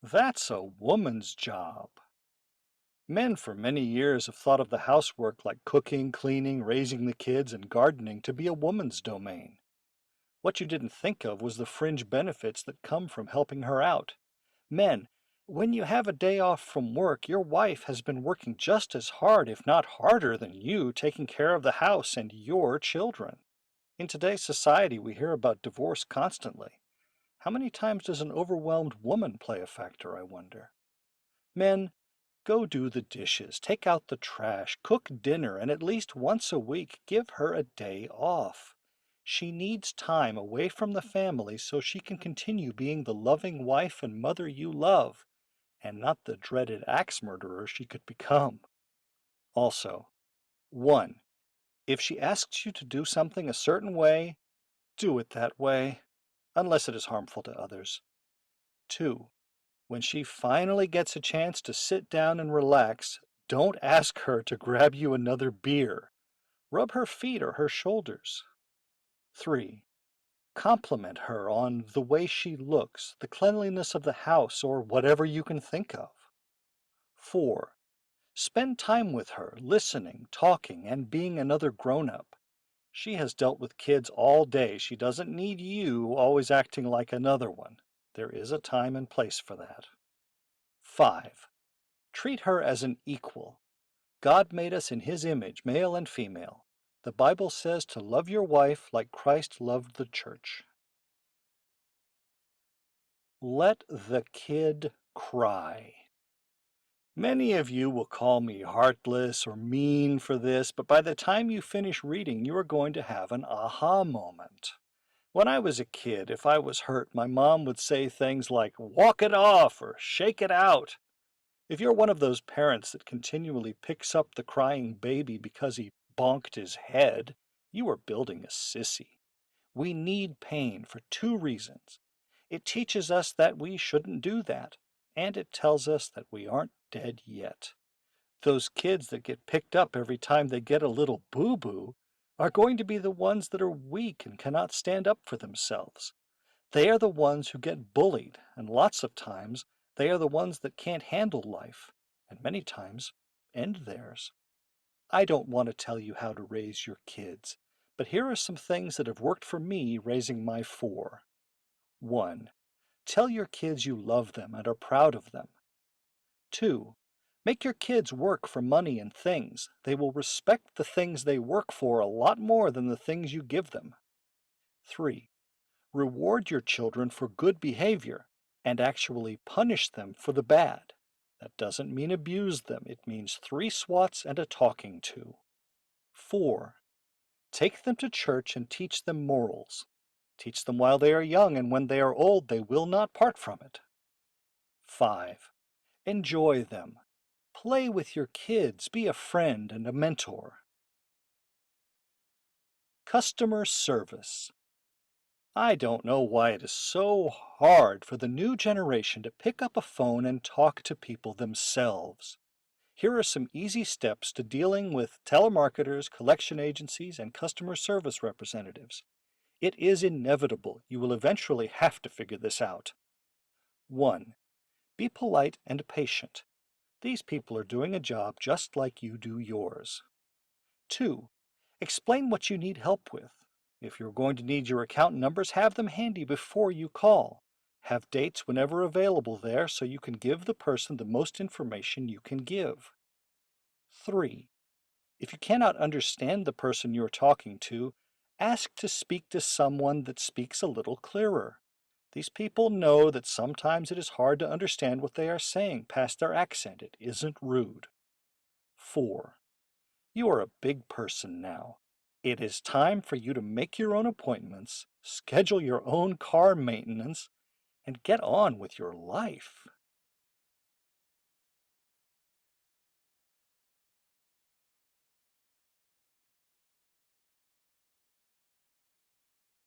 That's a woman's job. Men for many years have thought of the housework like cooking, cleaning, raising the kids, and gardening to be a woman's domain. What you didn't think of was the fringe benefits that come from helping her out. Men, when you have a day off from work, your wife has been working just as hard, if not harder than you, taking care of the house and your children. In today's society, we hear about divorce constantly. How many times does an overwhelmed woman play a factor, I wonder? Men, go do the dishes, take out the trash, cook dinner, and at least once a week give her a day off. She needs time away from the family so she can continue being the loving wife and mother you love, and not the dreaded axe murderer she could become. Also, 1. If she asks you to do something a certain way, do it that way, unless it is harmful to others. 2. When she finally gets a chance to sit down and relax, don't ask her to grab you another beer. Rub her feet or her shoulders. 3. Compliment her on the way she looks, the cleanliness of the house, or whatever you can think of. 4. Spend time with her, listening, talking, and being another grown-up. She has dealt with kids all day. She doesn't need you always acting like another one. There is a time and place for that. 5. Treat her as an equal. God made us in His image, male and female. The Bible says to love your wife like Christ loved the church. Let the kid cry. Many of you will call me heartless or mean for this, but by the time you finish reading, you are going to have an aha moment. When I was a kid, if I was hurt, my mom would say things like, "Walk it off," or "Shake it out." If you're one of those parents that continually picks up the crying baby because he bonked his head, you are building a sissy. We need pain for two reasons. It teaches us that we shouldn't do that, and it tells us that we aren't dead yet. Those kids that get picked up every time they get a little boo-boo are going to be the ones that are weak and cannot stand up for themselves. They are the ones who get bullied, and lots of times they are the ones that can't handle life, and many times end theirs. I don't want to tell you how to raise your kids, but here are some things that have worked for me raising my four. 1. Tell your kids you love them and are proud of them. 2. Make your kids work for money and things. They will respect the things they work for a lot more than the things you give them. 3. Reward your children for good behavior and actually punish them for the bad. That doesn't mean abuse them. It means 3 swats and a talking to. 4. Take them to church and teach them morals. Teach them while they are young, and when they are old they will not part from it. 5. Enjoy them. Play with your kids. Be a friend and a mentor. Customer service. I don't know why it is so hard for the new generation to pick up a phone and talk to people themselves. Here are some easy steps to dealing with telemarketers, collection agencies, and customer service representatives. It is inevitable. You will eventually have to figure this out. 1. Be polite and patient. These people are doing a job just like you do yours. 2. Explain what you need help with. If you're going to need your account numbers, have them handy before you call. Have dates whenever available there so you can give the person the most information you can give. 3. If you cannot understand the person you're talking to, ask to speak to someone that speaks a little clearer. These people know that sometimes it is hard to understand what they are saying past their accent. It isn't rude. 4. You are a big person now. It is time for you to make your own appointments, schedule your own car maintenance, and get on with your life.